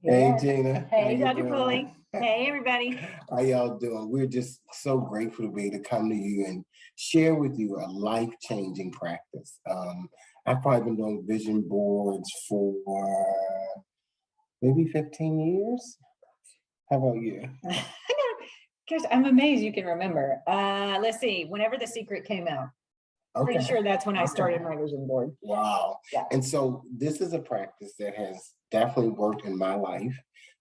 Hey, Yeah. Gina. How Hey, you Dr. doing? Pulley. Hey, everybody. How y'all doing? We're just so grateful to be able to come to you and share with you a life-changing practice. I've probably been doing vision boards for maybe 15 years. How about you? Gosh, I'm amazed you can remember. Let's see. Whenever The Secret came out, pretty sure that's when I started my vision board. Wow. Yeah. And so this is a practice that has definitely worked in my life.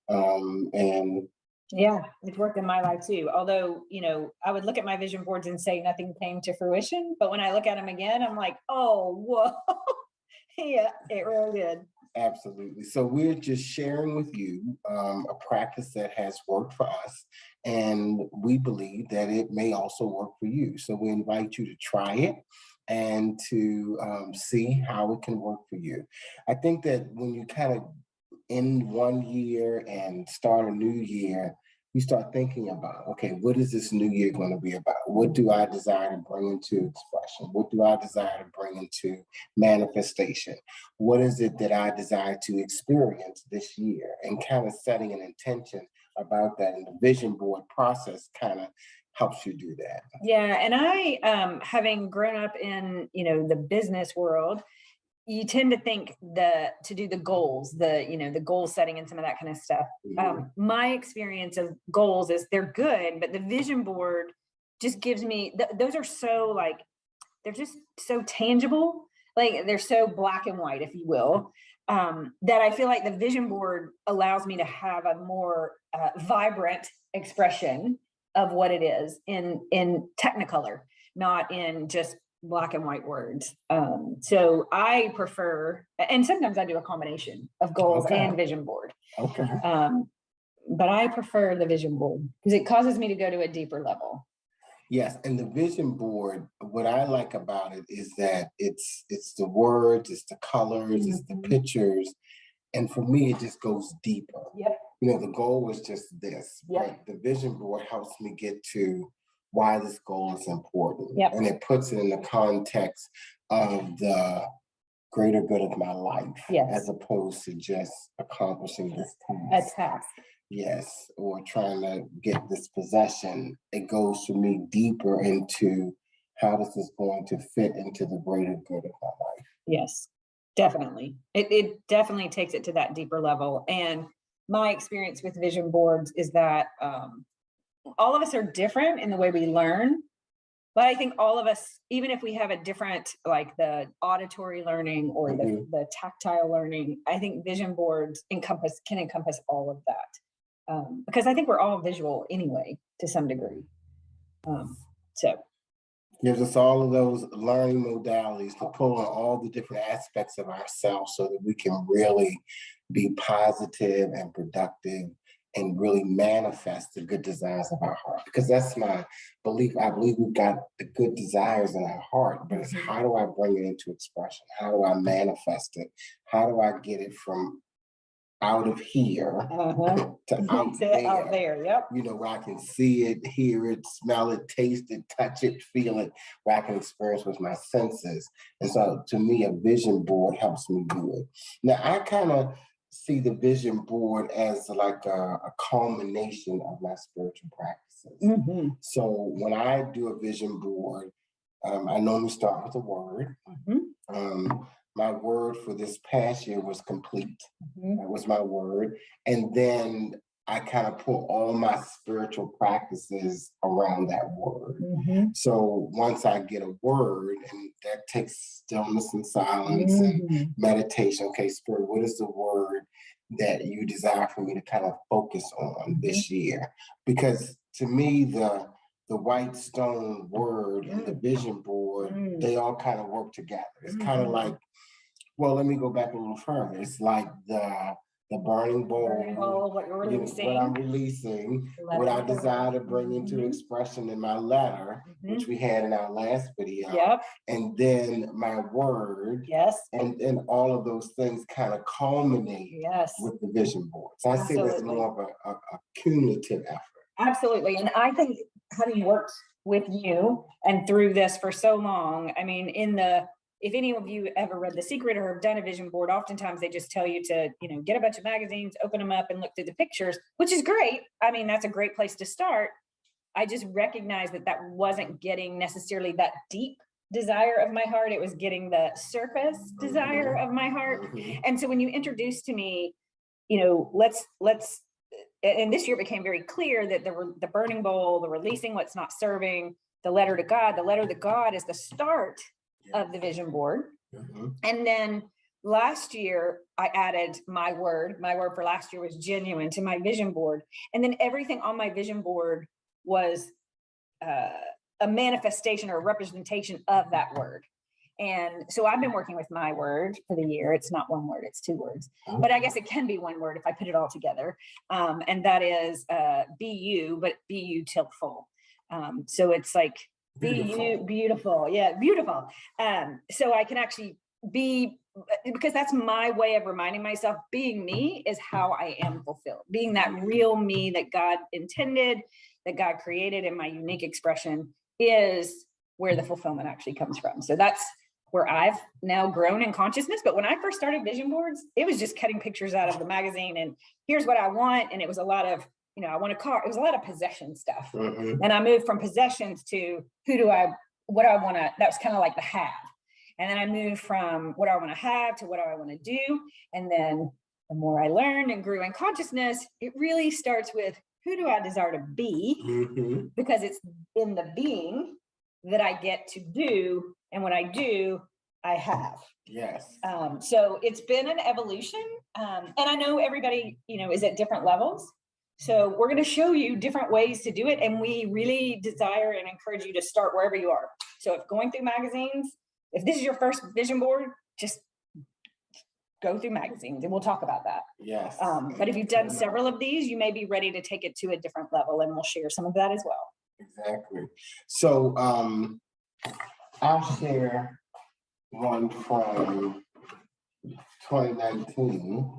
And Yeah, it's worked in my life too. Although, I would look at my vision boards and say nothing came to fruition. But when I look at them again, I'm like, oh, whoa. Yeah, it really did. absolutely. So we're just sharing with you a practice that has worked for us, and we believe that it may also work for you. So we invite you to try it and to see how it can work for you. I think that when you kind of end one year and start a new year, you start thinking about, okay, what is this new year going to be about? What do I desire to bring into expression? What do I desire to bring into manifestation? What is it that I desire to experience this year? And kind of setting an intention about that. And the vision board process kind of helps you do that. Yeah. And I, having grown up in, the business world, you tend to think to do the goals, the goal setting and some of that kind of stuff. My experience of goals is they're good, but the vision board just gives me, those are so they're just so tangible. Like they're so black and white, if you will, that I feel like the vision board allows me to have a more vibrant expression of what it is in Technicolor, not in just black and white words. So I prefer, and sometimes I do a combination of goals and vision board. Okay. But I prefer the vision board because it causes me to go to a deeper level. Yes, and the vision board, what I like about it is that it's the words, it's the colors, it's the pictures, and for me, it just goes deeper. Yep. The goal was just this, but the vision board helps me get to why this goal is important. Yep. And it puts it in the context of the greater good of my life, as opposed to just accomplishing this task. A task. Yes, or trying to get this possession. It goes for me deeper into how this is going to fit into the greater good of my life. Yes, definitely. It definitely takes it to that deeper level. And my experience with vision boards is that all of us are different in the way we learn. But I think all of us, even if we have a different, like the auditory learning or the tactile learning, I think vision boards can encompass all of that. Because I think we're all visual anyway, to some degree. So gives us all of those learning modalities to pull on all the different aspects of ourselves so that we can really be positive and productive and really manifest the good desires of our heart. Because that's my belief. I believe we've got the good desires in our heart, but it's how do I bring it into expression? How do I manifest it? How do I get it from out of here to out there? Yep. Where I can see it, hear it, smell it, taste it, touch it, feel it, where I can experience with my senses. And so to me, a vision board helps me do it. Now, I kind of see the vision board as like a culmination of my spiritual practices. So when I do a vision board, I normally start with a word. My word for this past year was complete. That was my word. And then I kind of put all my spiritual practices around that word. So once I get a word, and that takes stillness and silence and meditation. Okay, Spirit, what is the word that you desire for me to kind of focus on this year? Because to me, the white stone word and the vision board, they all kind of work together. It's kind of like, well, let me go back a little further. It's like the burning bowl, what you're releasing. What I'm releasing, what I desire to bring into expression in my letter, which we had in our last video, and then my word, and all of those things kind of culminate with the vision board. So I say that's more of a cumulative effort. Absolutely. And I think having worked with you and through this for so long, I mean, in the if any of you ever read The Secret or have done a vision board, oftentimes they just tell you to, get a bunch of magazines, open them up and look through the pictures, which is great. I mean, that's a great place to start. I just recognized that wasn't getting necessarily that deep desire of my heart. It was getting the surface desire of my heart. And so when you introduced to me, let's, and this year became very clear that there were the burning bowl, the releasing what's not serving, the letter to God. The letter to God is the start of the vision board. And then last year I added my word for last year was genuine to my vision board. And then everything on my vision board was a manifestation or a representation of that word. And so I've been working with my word for the year. It's not one word, it's two words, but I guess it can be one word if I put it all together. And that is be you, but be you till full. So it's like, be you, beautiful. Yeah, beautiful. So I can actually be, because that's my way of reminding myself, being me is how I am fulfilled. Being that real me that God intended, that God created in my unique expression is where the fulfillment actually comes from. So that's where I've now grown in consciousness. But when I first started vision boards, it was just cutting pictures out of the magazine and here's what I want. And it was a lot of, I want a car. It was a lot of possession stuff. And I moved from possessions to what do I want to, that was kind of like the have. And then I moved from what I want to have to what do I want to do. And then the more I learned and grew in consciousness, it really starts with who do I desire to be? Because it's in the being that I get to do. And when I do, I have. Yes. So it's been an evolution. And I know everybody, is at different levels. So we're going to show you different ways to do it. And we really desire and encourage you to start wherever you are. So if going through magazines, if this is your first vision board, just go through magazines and we'll talk about that. Yes. But if you've done several of these, you may be ready to take it to a different level and we'll share some of that as well. Exactly. So I'll share one from 2019.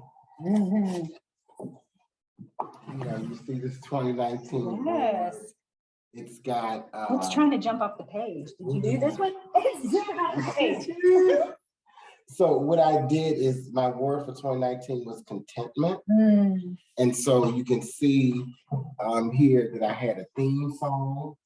You see this 2019. Yes. It's got It's trying to jump off the page. Did you do this one? It's zooming off the page. So what I did is my word for 2019 was contentment. And so you can see here that I had a theme song,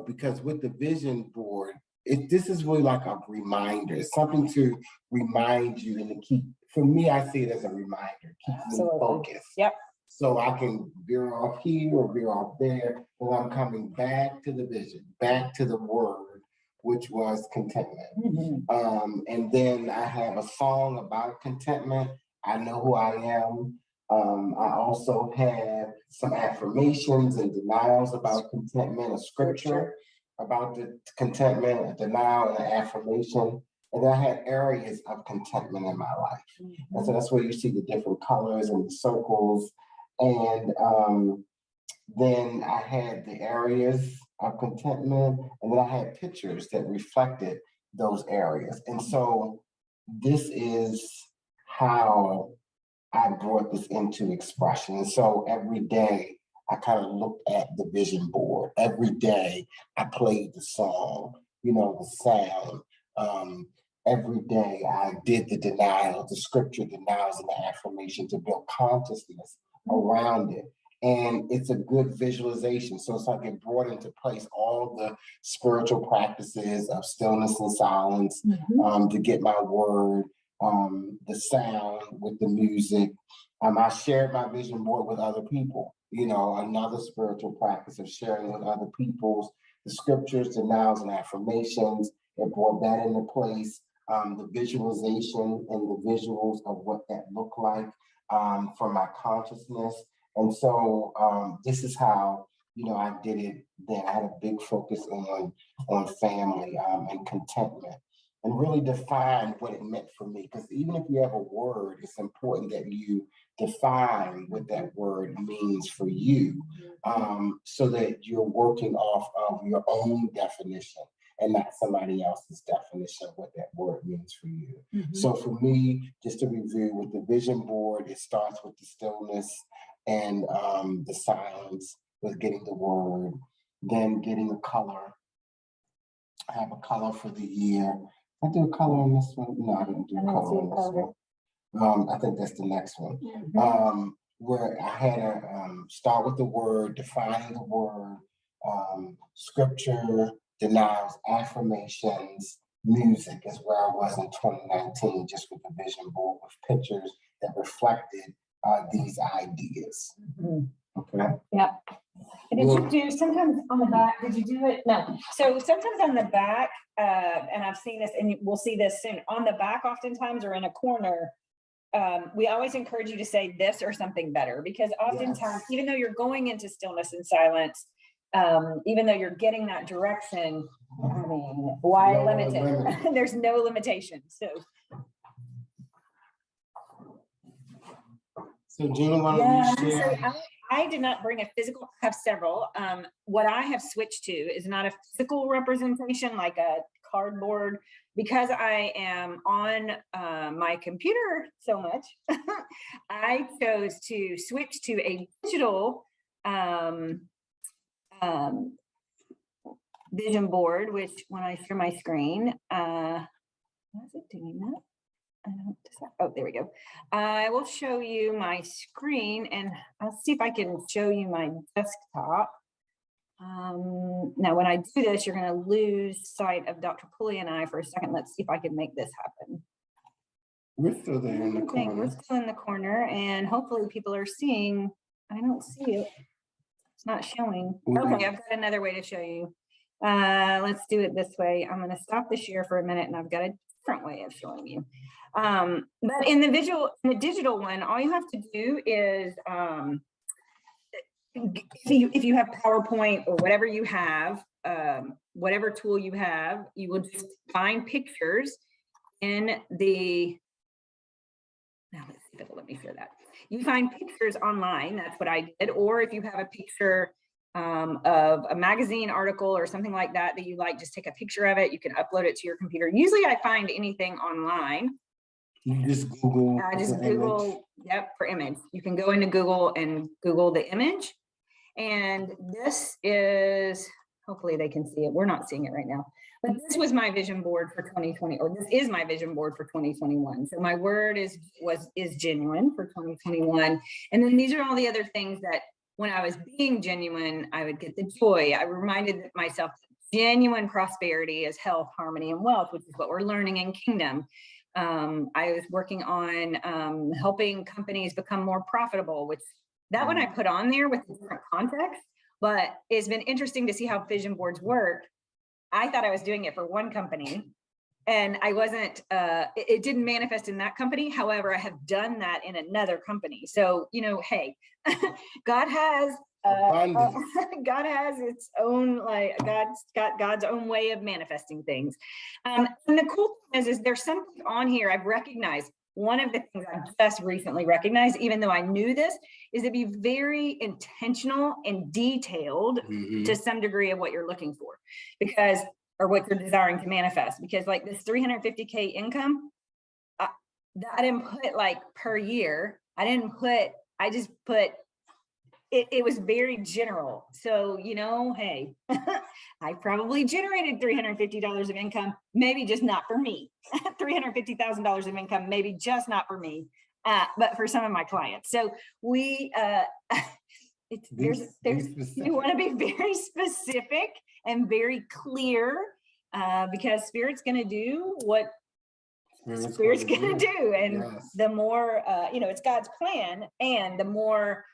because with the vision board, this is really like a reminder, something to remind you and to keep, for me, I see it as a reminder, keeps me focused. Yep. So I can veer off here or veer off there, but I'm coming back to the vision, back to the word, which was contentment. And then I have a song about contentment. I know who I am. I also have some affirmations and denials about contentment, a scripture about the contentment, a denial, and an affirmation. And then I had areas of contentment in my life. And so that's where you see the different colors and the circles. And then I had the areas of contentment, and then I had pictures that reflected those areas. And so this is how I brought this into expression. And so every day I kind of looked at the vision board. Every day I played the song, the sound. Every day I did the denial, the scripture denials and the affirmation to build consciousness around it. And it's a good visualization. So it's like it brought into place all the spiritual practices of stillness and silence, to get my word, the sound with the music. I shared my vision board with other people, another spiritual practice of sharing with other people's, the scriptures, denials, and affirmations. It brought that into place, the visualization and the visuals of what that looked like for my consciousness. And so this is how, I did it then. I had a big focus on family and contentment, and really define what it meant for me. Because even if you have a word, it's important that you define what that word means for you, so that you're working off of your own definition and not somebody else's definition of what that word means for you. So for me, just to review, with the vision board, it starts with the stillness and the silence, with getting the word, then getting a color. I have a color for the year, I do a color on this one. No, I didn't do I a don't color see a on this color. one. I think that's the next one. Where I had to start with the word, defining the word, scripture, denials, affirmations, music is where I was in 2019, just with the vision board with pictures that reflected these ideas. Okay. Yeah. Did you do sometimes on the back? Did you do it? No. So sometimes on the back, and I've seen this, and we'll see this soon. On the back, oftentimes, or in a corner, we always encourage you to say this or something better, because oftentimes, even though you're going into stillness and silence, even though you're getting that direction, I mean, why limit it? There's no limitation. So Gina, why don't you share? So I did not bring a physical, I have several. What I have switched to is not a physical representation like a cardboard, because I am on my computer so much. I chose to switch to a digital vision board, which when I share my screen, why is it doing that? Oh, there we go. I will show you my screen, and I'll see if I can show you my desktop. Now, when I do this, you're going to lose sight of Dr. Pulley and I for a second. Let's see if I can make this happen. We're still there in the corner. We're still in the corner, and hopefully people are seeing. I don't see it. It's not showing. Okay, I've got another way to show you. Let's do it this way. I'm going to stop the share for a minute, and I've got a different way of showing you. But in the digital one, all you have to do is, if you have PowerPoint or whatever you have, whatever tool you have, you will just find pictures in the, now let's see if it'll let me share that. You find pictures online, that's what I did, or if you have a picture of a magazine article or something like that that you like, just take a picture of it, you can upload it to your computer. Usually I find anything online. You just Google. Google, yep, for image. You can go into Google and Google the image. And this is, hopefully they can see it. We're not seeing it right now. But this was my vision board for 2020, or this is my vision board for 2021. So my word is genuine for 2021. And then these are all the other things that when I was being genuine, I would get the joy. I reminded myself that genuine prosperity is health, harmony, and wealth, which is what we're learning in Kingdom. I was working on helping companies become more profitable, which that one I put on there with a different context, but it's been interesting to see how vision boards work. I thought I was doing it for one company, and I wasn't, it didn't manifest in that company. However, I have done that in another company. So, hey, God has God has its own, like, God's got God's own way of manifesting things. And the cool thing is there's something on here I've recognized. One of the things I just recently recognized, even though I knew this, is to be very intentional and detailed to some degree of what you're looking for, because, or what you're desiring to manifest. Because like this 350K income, I didn't put like per year. I just put, it was very general. So, hey, I probably generated $350 of income, maybe just not for me. $350,000 of income, maybe just not for me, but for some of my clients. So we, you want to be very specific and very clear, because Spirit's going to do what Spirit's going to do. And the more, it's God's plan, and the more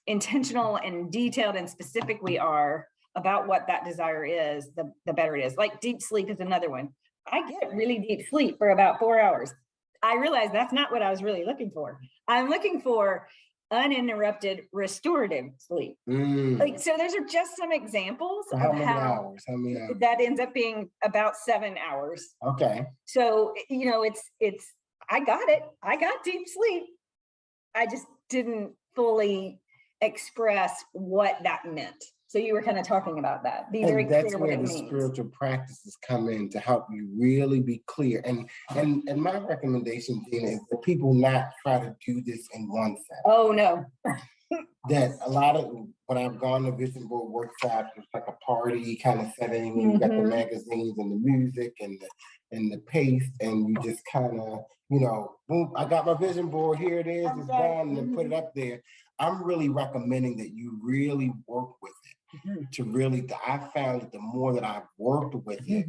intentional and detailed and specific we are about what that desire is, the better it is. Like deep sleep is another one. I get really deep sleep for about 4 hours. I realize that's not what I was really looking for. I'm looking for uninterrupted restorative sleep. Like, so those are just some examples of how many hours that ends up being about 7 hours. Okay. So, it's, I got it. I got deep sleep. I just didn't fully express what that meant. So you were kind of talking about that. Be very clear what it means. That's where the spiritual practices come in to help you really be clear. And my recommendation, Gina, is that people not try to do this in one session. Oh no. That a lot of when I've gone to vision board workshops, it's like a party kind of setting, and you got the magazines and the music and the pace, and you just kind of, boom, I got my vision board, here it is, it's done, and then put it up there. I'm really recommending that you really work with it. To really, I found that the more that I've worked with it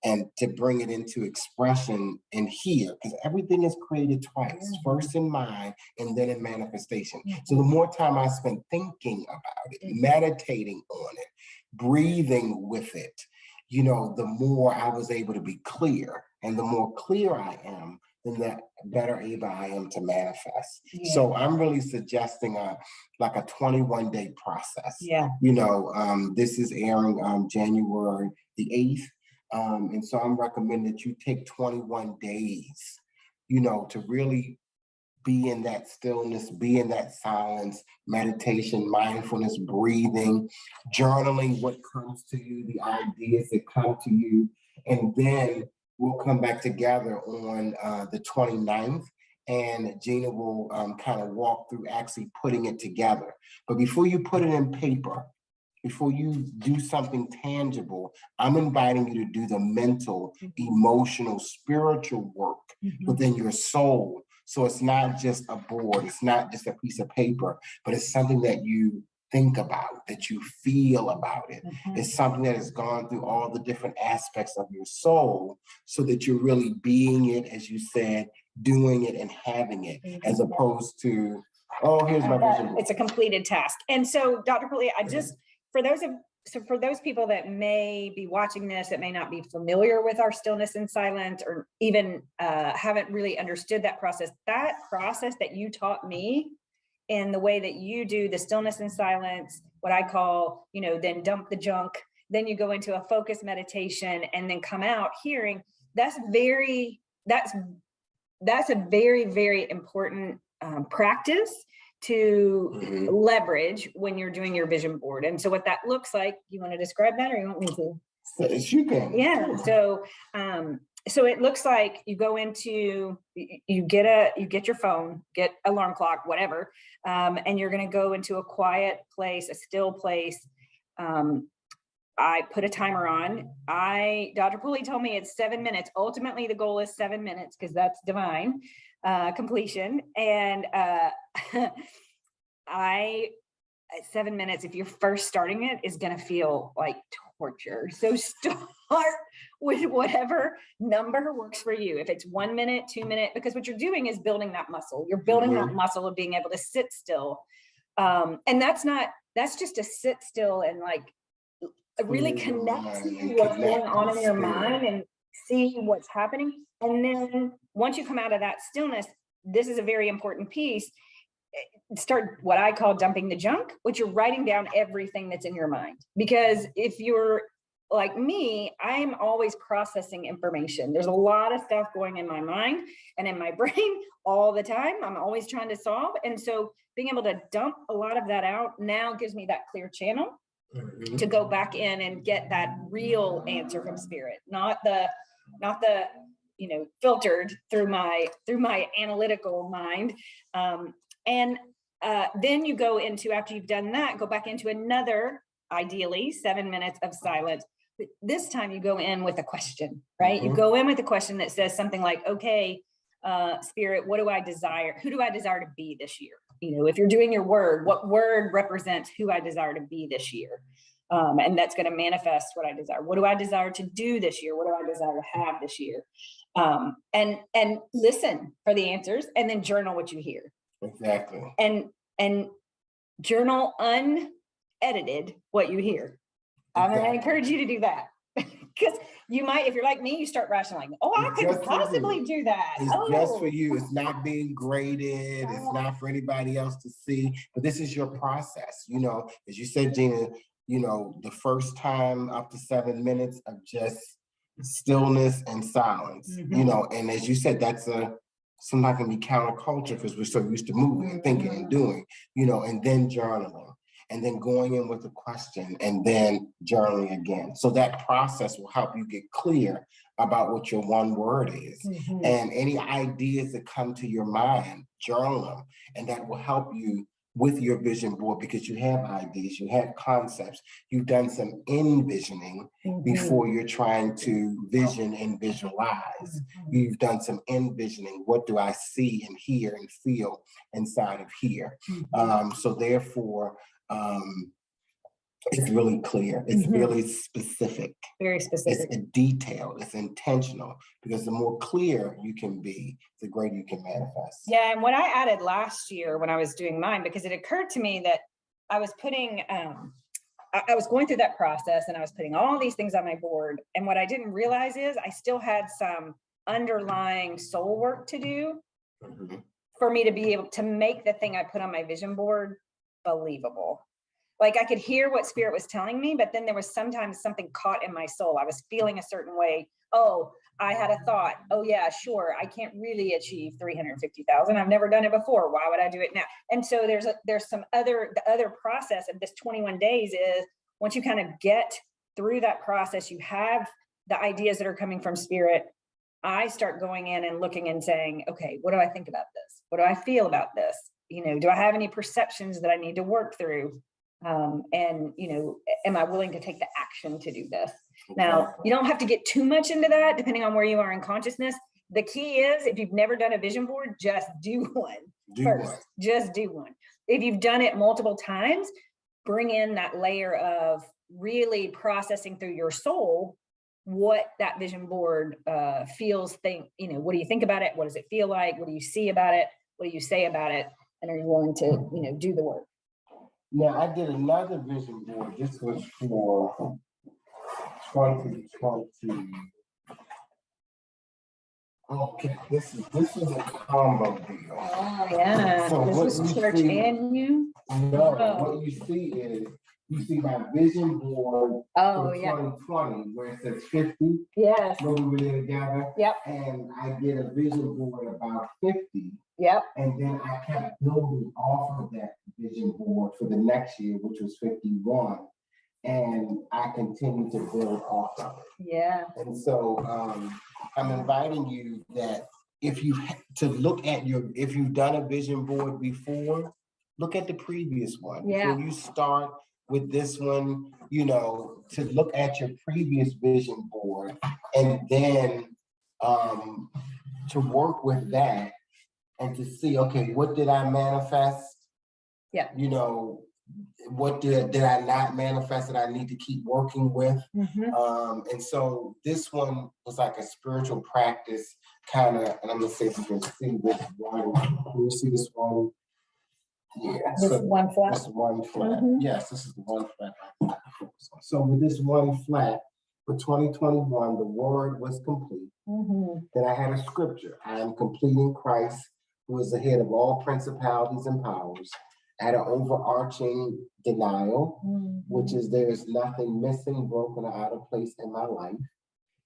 and to bring it into expression in here, because everything is created twice, first in mind and then in manifestation. So the more time I spent thinking about it, meditating on it, breathing with it, the more I was able to be clear. And the more clear I am, then the better able I am to manifest. So I'm really suggesting like a 21-day process. This is airing January the 8th. And so I'm recommending that you take 21 days, to really be in that stillness, be in that silence, meditation, mindfulness, breathing, journaling what comes to you, the ideas that come to you, and then we'll come back together on the 29th, and Gina will kind of walk through actually putting it together. But before you put it in paper, before you do something tangible, I'm inviting you to do the mental, emotional, spiritual work within your soul. So it's not just a board, it's not just a piece of paper, but it's something that you think about, that you feel about it. It's something that has gone through all the different aspects of your soul, so that you're really being it, as you said, doing it and having it, as opposed to, oh, here's my vision board. It's a completed task. And so, Dr. Pulley, for those people that may be watching this, that may not be familiar with our stillness and silence, or even haven't really understood that process that you taught me, in the way that you do the stillness and silence, what I call, then dump the junk, then you go into a focused meditation, and then come out hearing, that's a very, very important practice to leverage when you're doing your vision board. And so what that looks like, you want to describe that, or you want me to? You can. Yeah. So it looks like you go into, you get your phone, get alarm clock, whatever, and you're going to go into a quiet place, a still place. I put a timer on. Dr. Pulley told me it's 7 minutes. Ultimately, the goal is 7 minutes, because that's divine completion. And 7 minutes, if you're first starting it, is going to feel like torture. So start with whatever number works for you. If it's 1 minute, 2 minutes, because what you're doing is building that muscle. You're building that muscle of being able to sit still. And that's just to sit still and like really connect to what's going on in your mind and see what's happening. And then once you come out of that stillness, this is a very important piece. Start what I call dumping the junk, which you're writing down everything that's in your mind. Because if you're like me, I'm always processing information. There's a lot of stuff going in my mind and in my brain all the time. I'm always trying to solve. And so being able to dump a lot of that out now gives me that clear channel to go back in and get that real answer from spirit, not the filtered through my analytical mind. And then you go into, after you've done that, go back into another, ideally 7 minutes of silence. But this time you go in with a question, right? You go in with a question that says something like, okay, spirit, what do I desire? Who do I desire to be this year? If you're doing your word, what word represents who I desire to be this year? And that's going to manifest what I desire. What do I desire to do this year? What do I desire to have this year? And listen for the answers, and then journal what you hear. Exactly. And journal unedited what you hear. I'm going to encourage you to do that, because you might, if you're like me, you start rationalizing. Oh, I could possibly do that. It's just for you. It's not being graded. It's not for anybody else to see. But this is your process. As you said, Gina, the first time up to 7 minutes of just stillness and silence. And as you said, that's sometimes can be counterculture, because we're so used to moving and thinking and doing, and then journaling, and then going in with a question, and then journaling again. So that process will help you get clear about what your one word is. And any ideas that come to your mind, journal them, and that will help you with your vision board because you have ideas, you have concepts, you've done some envisioning before you're trying to vision and visualize. You've done some envisioning. What do I see and hear and feel inside of here? So therefore, it's really clear. It's really specific. Very specific. It's detailed. It's intentional, because the more clear you can be, the greater you can manifest. Yeah, and what I added last year when I was doing mine, because it occurred to me that I was putting, I was going through that process and I was putting all these things on my board. And what I didn't realize is I still had some underlying soul work to do for me to be able to make the thing I put on my vision board believable. Like I could hear what spirit was telling me, but then there was sometimes something caught in my soul. I was feeling a certain way. Oh, I had a thought. Oh yeah, sure. I can't really achieve 350,000. I've never done it before. Why would I do it now? And so the other process of this 21 days is once you kind of get through that process, you have the ideas that are coming from spirit. I start going in and looking and saying, okay, what do I think about this? What do I feel about this? You know, do I have any perceptions that I need to work through? And, you know, am I willing to take the action to do this? Now, you don't have to get too much into that, depending on where you are in consciousness. The key is, if you've never done a vision board, just do one first. Just do one. If you've done it multiple times, bring in that layer of really processing through your soul what that vision board feels, you know, what do you think about it? What does it feel like? What do you see about it? What do you say about it? And are you willing to, you know, do the work? Now, I did another vision board. This was for 2020. Okay, this is a combo deal. Oh yeah. So this is church and you? No, what you see is you see my vision board for 2020 where it says 50. Yes. When we were there together. Yep. And I did a vision board about 50. Yep. And then I kept building off of that vision board for the next year, which was 51. And I continue to build off of it. Yeah. And so I'm inviting you that if you've done a vision board before, look at the previous one. Yeah. Before you start with this one, you know, to look at your previous vision board and then to work with that and to see, okay, what did I manifest? Yeah. You know, what did I not manifest that I need to keep working with? And so this one was like a spiritual practice kind of, and I'm gonna see if you can see this one. Can you see this one? Yeah. This one flat? This one flat. Yes, this is the one flat. So with this one flat, for 2021, the word was complete. Then I had a scripture. I am complete in Christ, who is the head of all principalities and powers. I had an overarching denial, which is there is nothing missing, broken, or out of place in my life.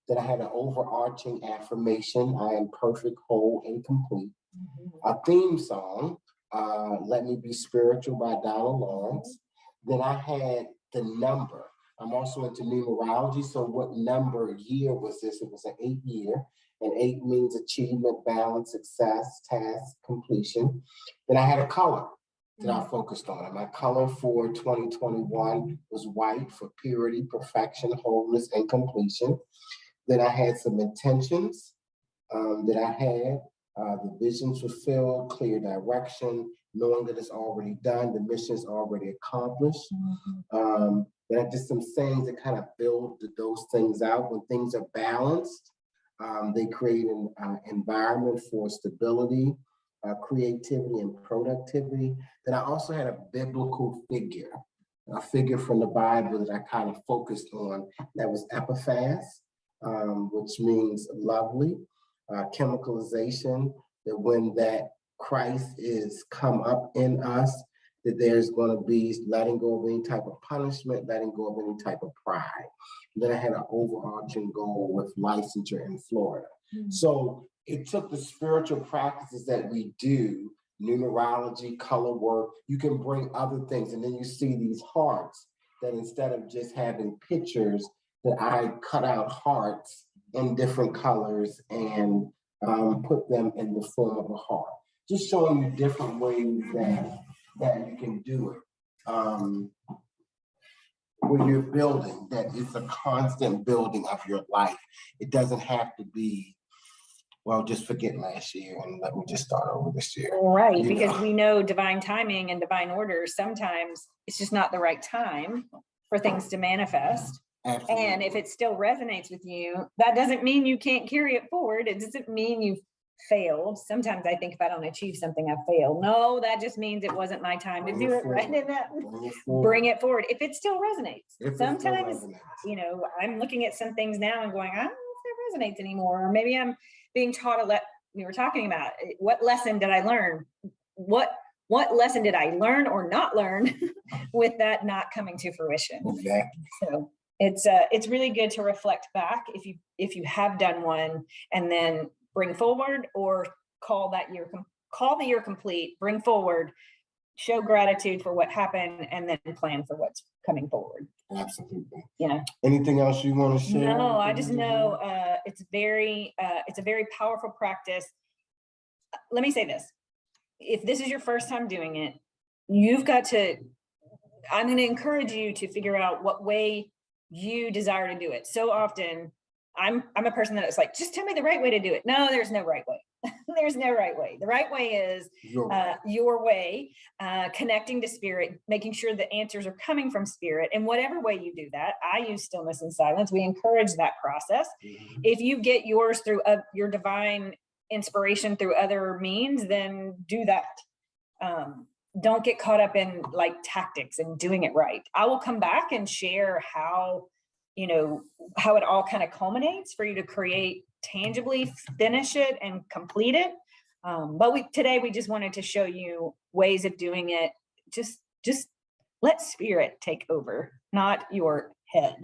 Then I had an overarching affirmation. I am perfect, whole, and complete. A theme song, Let Me Be Spiritual by Donald Lawrence. Then I had the number. I'm also into numerology. So what number year was this? It was an 8 year. And 8 means achievement, balance, success, task, completion. Then I had a color that I focused on. And my color for 2021 was white for purity, perfection, wholeness, and completion. Then I had some intentions that I had. The visions fulfilled, clear direction, knowing that it's already done, the mission is already accomplished. Then I did some things that kind of build those things out. When things are balanced, they create an environment for stability, creativity, and productivity. Then I also had a biblical figure, a figure from the Bible that I kind of focused on. That was Epiphas, which means lovely, chemicalization, that when that Christ is come up in us, that there's going to be letting go of any type of punishment, letting go of any type of pride. And then I had an overarching goal with licensure in Florida. So it took the spiritual practices that we do, numerology, color work, you can bring other things. And then you see these hearts that instead of just having pictures, that I cut out hearts in different colors and put them in the form of a heart. Just showing you different ways that that you can do it. When you're building, that it's a constant building of your life. It doesn't have to be, well, just forget last year and let me just start over this year. Right, because we know divine timing and divine order, sometimes it's just not the right time for things to manifest. Absolutely. And if it still resonates with you, that doesn't mean you can't carry it forward. It doesn't mean you've failed. Sometimes I think if I don't achieve something, I failed. No, that just means it wasn't my time to do it right in that. Bring it forward. If it still resonates. Sometimes, you know, I'm looking at some things now and going, I don't know if that resonates anymore. Or maybe I'm being taught we were talking about what lesson did I learn? What lesson did I learn or not learn with that not coming to fruition? Exactly. So it's really good to reflect back if you have done one, and then bring forward, or call the year complete, bring forward, show gratitude for what happened, and then plan for what's coming forward. Absolutely. Yeah. Anything else you want to share? No, I just know it's a very powerful practice. Let me say this. If this is your first time doing it, I'm going to encourage you to figure out what way you desire to do it. So often I'm a person that is like, just tell me the right way to do it. No, there's no right way. There's no right way. The right way is your way, connecting to spirit, making sure the answers are coming from spirit. And whatever way you do that, I use stillness and silence. We encourage that process. Mm-hmm. If you get yours through your divine inspiration through other means, then do that. Don't get caught up in like tactics and doing it right. I will come back and share how it all kind of culminates for you to create, tangibly finish it and complete it. But today we just wanted to show you ways of doing it. Just let spirit take over, not your head.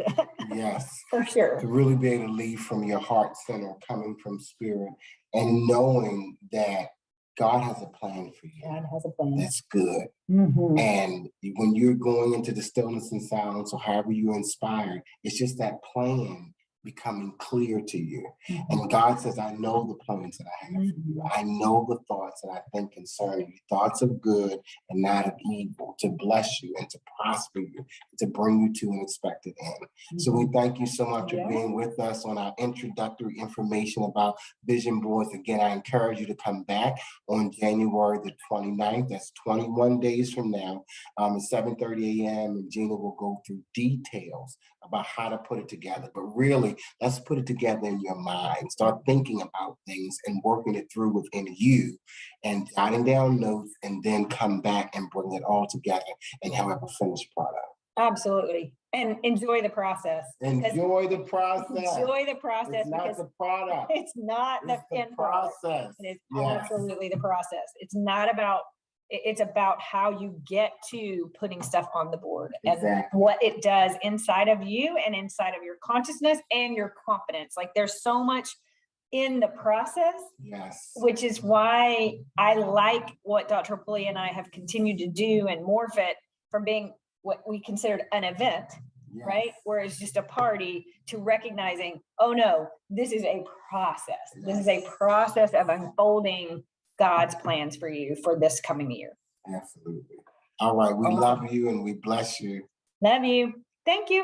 Yes, for sure. To really be able to lead from your heart center, coming from spirit, and knowing that God has a plan for you. God has a plan. That's good. Mm-hmm. And when you're going into the stillness and silence, or however you're inspired, it's just that plan becoming clear to you. Mm-hmm. And God says, I know the plans that I have for you. I know the thoughts that I think concerning you, thoughts of good and not of evil, to bless you and to prosper you, and to bring you to an expected end. Mm-hmm. So we thank you so much for being with us on our introductory information about vision boards. Again, I encourage you to come back on January the 29th. That's 21 days from now, at 7:30 a.m. And Gina will go through details about how to put it together. But really, let's put it together in your mind. Start thinking about things and working it through within you, and jotting down notes, and then come back and bring it all together and have a finished product. Absolutely. And enjoy the process. Enjoy the process. Enjoy the process. It's not the product. It's not the end process. It is absolutely the process. It's not about, it's about how you get to putting stuff on the board and what it does inside of you and inside of your consciousness and your confidence. Like, there's so much in the process, which is why I like what Dr. Pulley and I have continued to do and morph it from being what we considered an event, right? Where it's just a party, to recognizing, oh no, this is a process. This is a process of unfolding God's plans for you for this coming year. Absolutely. All right. We love you and we bless you. Love you. Thank you.